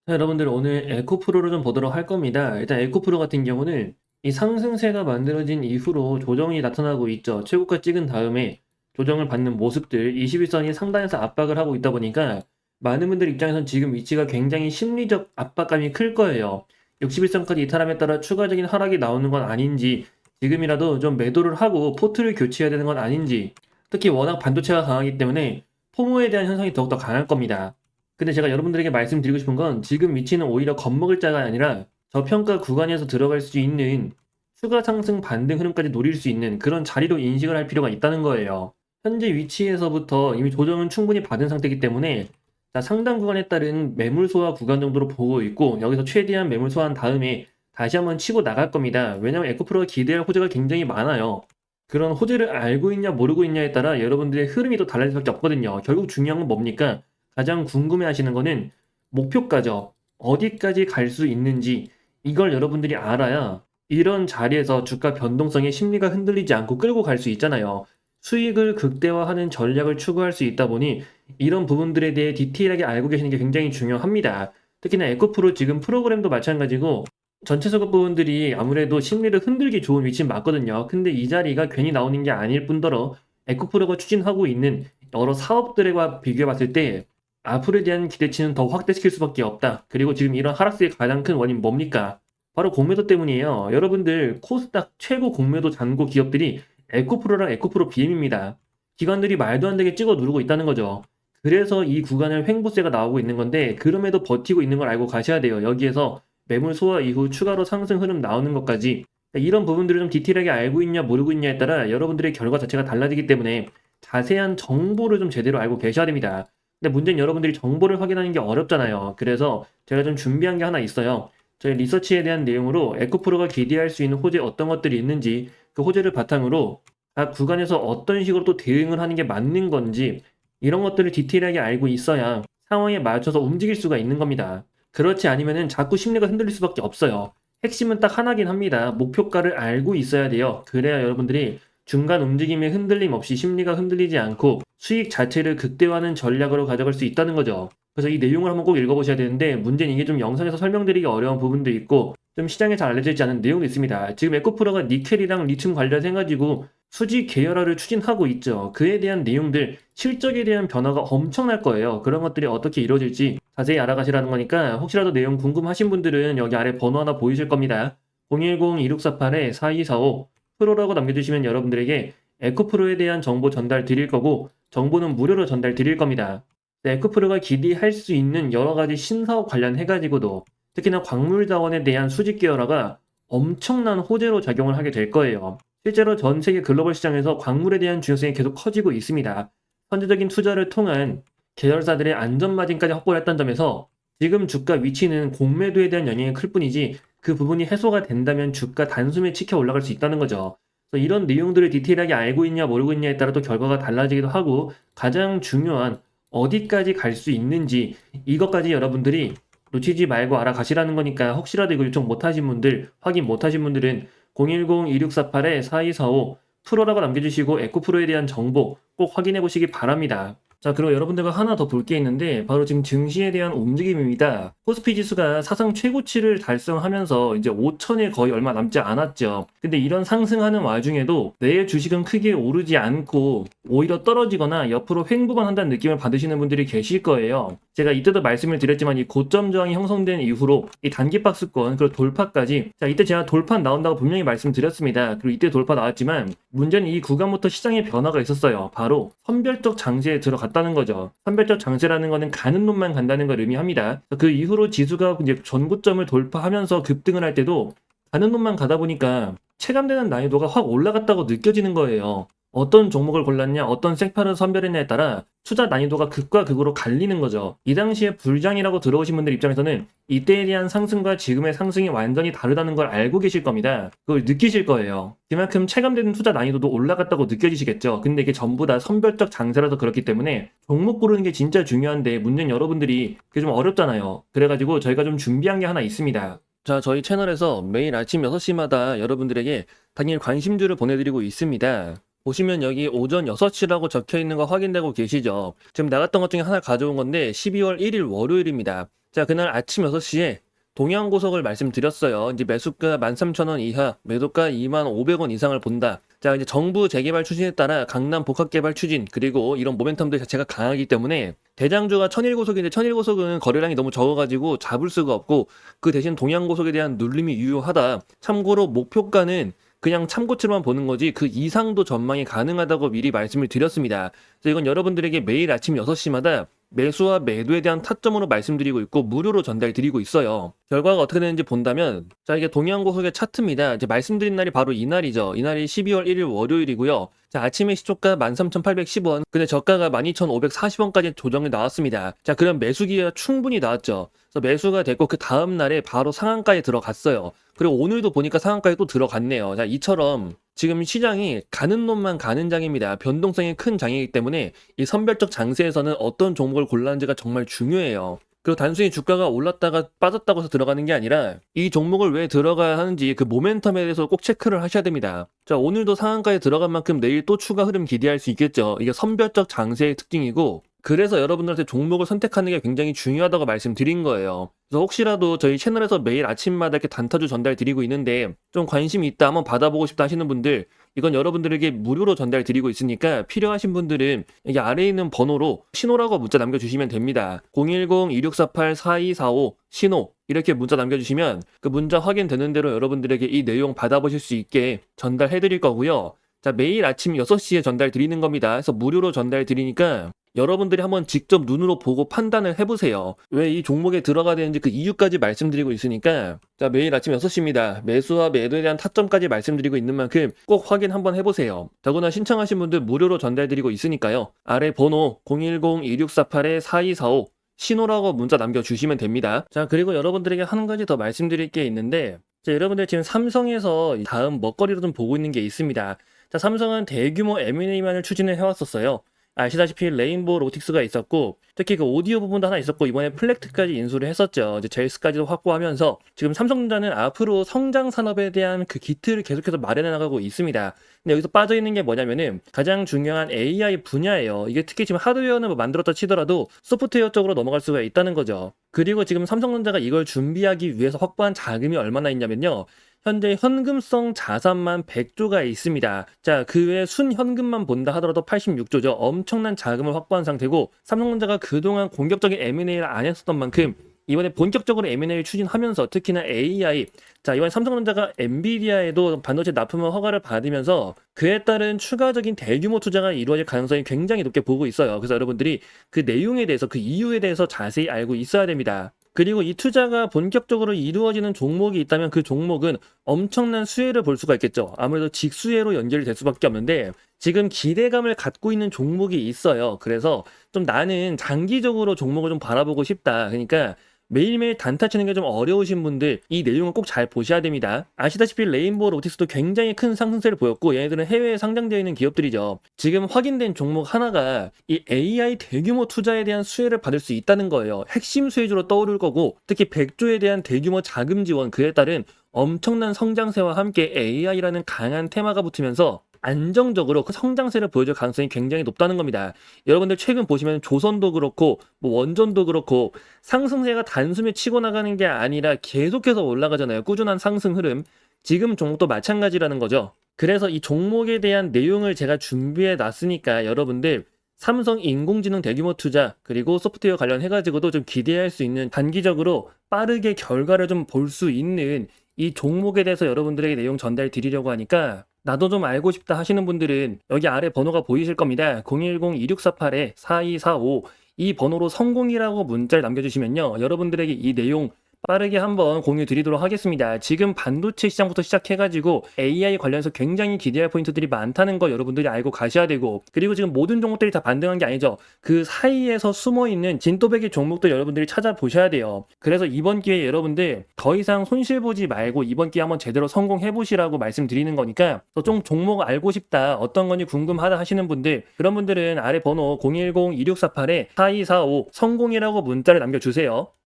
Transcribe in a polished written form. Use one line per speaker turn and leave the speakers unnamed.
자, 여러분들 오늘 에코프로를 좀 보도록 할 겁니다. 일단 에코프로 같은 경우는 이 상승세가 만들어진 이후로 조정이 나타나고 있죠. 최고가 찍은 다음에 조정을 받는 모습들, 21선이 상단에서 압박을 하고 있다 보니까 많은 분들 입장에선 지금 위치가 굉장히 심리적 압박감이 클 거예요. 61선까지 이탈함에 따라 추가적인 하락이 나오는 건 아닌지, 지금이라도 좀 매도를 하고 포트를 교체해야 되는 건 아닌지, 특히 워낙 반도체가 강하기 때문에 포모에 대한 현상이 더욱더 강할 겁니다. 근데 제가 여러분들에게 말씀드리고 싶은 건 지금 위치는 오히려 겁먹을 자가 아니라 저평가 구간에서 들어갈 수 있는 추가 상승 반등 흐름까지 노릴 수 있는 그런 자리로 인식을 할 필요가 있다는 거예요. 현재 위치에서부터 이미 조정은 충분히 받은 상태이기 때문에 상당 구간에 따른 매물 소화 구간 정도로 보고 있고, 여기서 최대한 매물 소화한 다음에 다시 한번 치고 나갈 겁니다. 왜냐면 에코프로가 기대할 호재가 굉장히 많아요. 그런 호재를 알고 있냐 모르고 있냐에 따라 여러분들의 흐름이 또 달라질 수밖에 없거든요. 결국 중요한 건 뭡니까? 가장 궁금해 하시는 거는 목표가죠. 어디까지 갈 수 있는지 이걸 여러분들이 알아야 이런 자리에서 주가 변동성의 심리가 흔들리지 않고 끌고 갈 수 있잖아요. 수익을 극대화하는 전략을 추구할 수 있다 보니 이런 부분들에 대해 디테일하게 알고 계시는 게 굉장히 중요합니다. 특히나 에코프로 지금 프로그램도 마찬가지고 전체 수급 부분들이 아무래도 심리를 흔들기 좋은 위치는 맞거든요. 근데 이 자리가 괜히 나오는 게 아닐 뿐더러 에코프로가 추진하고 있는 여러 사업들과 비교해 봤을 때 앞으로에 대한 기대치는 더 확대시킬 수밖에 없다. 그리고 지금 이런 하락세의 가장 큰 원인 뭡니까? 바로 공매도 때문이에요. 여러분들 코스닥 최고 공매도 잔고 기업들이 에코프로랑 에코프로 BM입니다. 기관들이 말도 안 되게 찍어 누르고 있다는 거죠. 그래서 이 구간을 횡보세가 나오고 있는 건데, 그럼에도 버티고 있는 걸 알고 가셔야 돼요. 여기에서 매물 소화 이후 추가로 상승 흐름 나오는 것까지 이런 부분들을 좀 디테일하게 알고 있냐 모르고 있냐에 따라 여러분들의 결과 자체가 달라지기 때문에 자세한 정보를 좀 제대로 알고 계셔야 됩니다. 근데 문제는 여러분들이 정보를 확인하는 게 어렵잖아요. 그래서 제가 좀 준비한 게 하나 있어요. 저희 리서치에 대한 내용으로 에코프로가 기대할 수 있는 호재 어떤 것들이 있는지, 그 호재를 바탕으로 각 구간에서 어떤 식으로 또 대응을 하는 게 맞는 건지, 이런 것들을 디테일하게 알고 있어야 상황에 맞춰서 움직일 수가 있는 겁니다. 그렇지 않으면은 자꾸 심리가 흔들릴 수밖에 없어요. 핵심은 딱 하나긴 합니다. 목표가를 알고 있어야 돼요. 그래야 여러분들이 중간 움직임에 흔들림 없이 심리가 흔들리지 않고 수익 자체를 극대화하는 전략으로 가져갈 수 있다는 거죠. 그래서 이 내용을 한번 꼭 읽어보셔야 되는데, 문제는 이게 좀 영상에서 설명드리기 어려운 부분도 있고 좀 시장에 잘 알려져 있지 않은 내용도 있습니다. 지금 에코프로가 니켈이랑 리튬 관련해가지고 수지 계열화를 추진하고 있죠. 그에 대한 내용들, 실적에 대한 변화가 엄청날 거예요. 그런 것들이 어떻게 이루어질지 자세히 알아가시라는 거니까, 혹시라도 내용 궁금하신 분들은 여기 아래 번호 하나 보이실 겁니다. 010-2648-4245 프로라고 남겨주시면 여러분들에게 에코프로에 대한 정보 전달 드릴 거고, 정보는 무료로 전달 드릴 겁니다. 에코프로가 기대할 수 있는 여러 가지 신사업 관련해가지고도 특히나 광물 자원에 대한 수직 계열화가 엄청난 호재로 작용을 하게 될 거예요. 실제로 전 세계 글로벌 시장에서 광물에 대한 중요성이 계속 커지고 있습니다. 선제적인 투자를 통한 계열사들의 안전마진까지 확보를 했던 점에서 지금 주가 위치는 공매도에 대한 영향이 클 뿐이지, 그 부분이 해소가 된다면 주가 단숨에 치켜 올라갈 수 있다는 거죠. 그래서 이런 내용들을 디테일하게 알고 있냐 모르고 있냐에 따라 또 결과가 달라지기도 하고, 가장 중요한 어디까지 갈 수 있는지 이것까지 여러분들이 놓치지 말고 알아가시라는 거니까, 혹시라도 이거 요청 못하신 분들, 확인 못하신 분들은 010-2648-4245 프로라고 남겨주시고 에코프로에 대한 정보 꼭 확인해 보시기 바랍니다. 자, 그리고 여러분들과 하나 더 볼 게 있는데, 바로 지금 증시에 대한 움직임입니다. 코스피 지수가 사상 최고치를 달성하면서 이제 5천에 거의 얼마 남지 않았죠. 근데 이런 상승하는 와중에도 내 주식은 크게 오르지 않고 오히려 떨어지거나 옆으로 횡보만 한다는 느낌을 받으시는 분들이 계실 거예요. 제가 이때도 말씀을 드렸지만 이 고점 저항이 형성된 이후로 이 단기 박스권 그리고 돌파까지, 자, 이때 제가 돌파 나온다고 분명히 말씀드렸습니다. 그리고 이때 돌파 나왔지만 문제는 이 구간부터 시장의 변화가 있었어요. 바로 선별적 장세에 들어갔다는 거죠. 선별적 장세라는 거는 가는 놈만 간다는 걸 의미합니다. 그 이후로 지수가 이제 전고점을 돌파하면서 급등을 할 때도 가는 놈만 가다 보니까 체감되는 난이도가 확 올라갔다고 느껴지는 거예요. 어떤 종목을 골랐냐, 어떤 섹터를 선별했냐에 따라 투자 난이도가 극과 극으로 갈리는 거죠. 이 당시에 불장이라고 들어오신 분들 입장에서는 이때에 대한 상승과 지금의 상승이 완전히 다르다는 걸 알고 계실 겁니다. 그걸 느끼실 거예요. 그만큼 체감되는 투자 난이도도 올라갔다고 느껴지시겠죠. 근데 이게 전부 다 선별적 장세라서 그렇기 때문에 종목 고르는 게 진짜 중요한데, 문제는 여러분들이 그게 좀 어렵잖아요. 그래가지고 저희가 좀 준비한 게 하나 있습니다. 자, 저희 채널에서 매일 아침 6시마다 여러분들에게 당일 관심주를 보내드리고 있습니다. 보시면 여기 오전 6시라고 적혀 있는 거 확인되고 계시죠? 지금 나갔던 것 중에 하나 가져온 건데 12월 1일 월요일입니다. 자, 그날 아침 6시에 동양고속을 말씀드렸어요. 이제 매수가 13,000원 이하, 매도가 25,500원 이상을 본다. 자, 이제 정부 재개발 추진에 따라 강남 복합개발 추진, 그리고 이런 모멘텀들 자체가 강하기 때문에 대장주가 천일고속인데 천일고속은 거래량이 너무 적어가지고 잡을 수가 없고 그 대신 동양고속에 대한 눌림이 유효하다. 참고로 목표가는 그냥 참고치로만 보는 거지 그 이상도 전망이 가능하다고 미리 말씀을 드렸습니다. 그래서 이건 여러분들에게 매일 아침 6시마다 매수와 매도에 대한 타점으로 말씀드리고 있고 무료로 전달드리고 있어요. 결과가 어떻게 되는지 본다면 자, 이게 동양고속의 차트입니다. 이제 말씀드린 날이 바로 이날이죠. 이날이 12월 1일 월요일이고요. 자, 아침에 시초가 13,810원, 근데 저가가 12,540원까지 조정이 나왔습니다. 자, 그럼 매수 기회가 충분히 나왔죠. 그래서 매수가 됐고 그 다음 날에 바로 상한가에 들어갔어요. 그리고 오늘도 보니까 상한가에 또 들어갔네요. 자, 이처럼 지금 시장이 가는 놈만 가는 장입니다. 변동성이 큰 장이기 때문에 이 선별적 장세에서는 어떤 종목을 골라는지가 정말 중요해요. 그리고 단순히 주가가 올랐다가 빠졌다고 해서 들어가는 게 아니라 이 종목을 왜 들어가야 하는지 그 모멘텀에 대해서 꼭 체크를 하셔야 됩니다. 자, 오늘도 상한가에 들어간 만큼 내일 또 추가 흐름 기대할 수 있겠죠. 이게 선별적 장세의 특징이고 그래서 여러분들한테 종목을 선택하는 게 굉장히 중요하다고 말씀드린 거예요. 그래서 혹시라도 저희 채널에서 매일 아침마다 이렇게 단타주 전달 드리고 있는데 좀 관심이 있다, 한번 받아보고 싶다 하시는 분들 이건 여러분들에게 무료로 전달 드리고 있으니까 필요하신 분들은 여기 아래에 있는 번호로 신호라고 문자 남겨주시면 됩니다. 010-2648-4245 신호 이렇게 문자 남겨주시면 그 문자 확인되는 대로 여러분들에게 이 내용 받아보실 수 있게 전달해 드릴 거고요. 자, 매일 아침 6시에 전달 드리는 겁니다. 그래서 무료로 전달 드리니까 여러분들이 한번 직접 눈으로 보고 판단을 해보세요. 왜 이 종목에 들어가야 되는지 그 이유까지 말씀드리고 있으니까 자, 매일 아침 6시입니다. 매수와 매도에 대한 타점까지 말씀드리고 있는 만큼 꼭 확인 한번 해보세요. 더구나 신청하신 분들 무료로 전달드리고 있으니까요. 아래 번호 010-2648-4245 신호라고 문자 남겨주시면 됩니다. 자, 그리고 여러분들에게 한 가지 더 말씀드릴 게 있는데 자, 여러분들 지금 삼성에서 다음 먹거리로 좀 보고 있는 게 있습니다. 자, 삼성은 대규모 M&A만을 추진을 해왔었어요. 아시다시피 레인보우 로틱스가 있었고 특히 그 오디오 부분도 하나 있었고 이번에 플렉트까지 인수를 했었죠. 이제 제이스까지도 확보하면서 지금 삼성전자는 앞으로 성장 산업에 대한 그 기틀을 계속해서 마련해 나가고 있습니다. 근데 여기서 빠져 있는 게 뭐냐면은 가장 중요한 AI 분야예요. 이게 특히 지금 하드웨어는 뭐 만들었다 치더라도 소프트웨어 쪽으로 넘어갈 수가 있다는 거죠. 그리고 지금 삼성전자가 이걸 준비하기 위해서 확보한 자금이 얼마나 있냐면요. 현재 현금성 자산만 100조가 있습니다. 자, 그 외에 순현금만 본다 하더라도 86조죠. 엄청난 자금을 확보한 상태고 삼성전자가 그동안 공격적인 M&A를 안 했었던 만큼 이번에 본격적으로 M&A를 추진하면서 특히나 AI 자, 이번에 삼성전자가 엔비디아에도 반도체 납품을 허가를 받으면서 그에 따른 추가적인 대규모 투자가 이루어질 가능성이 굉장히 높게 보고 있어요. 그래서 여러분들이 그 내용에 대해서 그 이유에 대해서 자세히 알고 있어야 됩니다. 그리고 이 투자가 본격적으로 이루어지는 종목이 있다면 그 종목은 엄청난 수혜를 볼 수가 있겠죠. 아무래도 직수혜로 연결이 될 수밖에 없는데 지금 기대감을 갖고 있는 종목이 있어요. 그래서 좀 나는 장기적으로 종목을 좀 바라보고 싶다. 그러니까 매일매일 단타 치는 게 좀 어려우신 분들 이 내용을 꼭 잘 보셔야 됩니다. 아시다시피 레인보우 로틱스도 굉장히 큰 상승세를 보였고 얘네들은 해외에 상장되어 있는 기업들이죠. 지금 확인된 종목 하나가 이 AI 대규모 투자에 대한 수혜를 받을 수 있다는 거예요. 핵심 수혜주로 떠오를 거고 특히 100조에 대한 대규모 자금 지원 그에 따른 엄청난 성장세와 함께 AI라는 강한 테마가 붙으면서 안정적으로 그 성장세를 보여줄 가능성이 굉장히 높다는 겁니다. 여러분들 최근 보시면 조선도 그렇고 뭐 원전도 그렇고 상승세가 단숨에 치고 나가는 게 아니라 계속해서 올라가잖아요. 꾸준한 상승 흐름. 지금 종목도 마찬가지라는 거죠. 그래서 이 종목에 대한 내용을 제가 준비해 놨으니까 여러분들 삼성 인공지능 대규모 투자 그리고 소프트웨어 관련해가지고도 좀 기대할 수 있는 단기적으로 빠르게 결과를 좀 볼 수 있는 이 종목에 대해서 여러분들에게 내용 전달 드리려고 하니까 나도 좀 알고 싶다 하시는 분들은 여기 아래 번호가 보이실 겁니다. 010-2648-4245 이 번호로 성공이라고 문자를 남겨주시면요. 여러분들에게 이 내용 빠르게 한번 공유 드리도록 하겠습니다. 지금 반도체 시장부터 시작해가지고 AI 관련해서 굉장히 기대할 포인트들이 많다는 거 여러분들이 알고 가셔야 되고 그리고 지금 모든 종목들이 다 반등한 게 아니죠. 그 사이에서 숨어있는 진또배기 종목들 여러분들이 찾아보셔야 돼요. 그래서 이번 기회에 여러분들 더 이상 손실 보지 말고 이번 기회에 한번 제대로 성공해보시라고 말씀드리는 거니까 좀 종목 알고 싶다 어떤 건지 궁금하다 하시는 분들 그런 분들은 아래 번호 010-2648-4245 성공이라고 문자를 남겨주세요.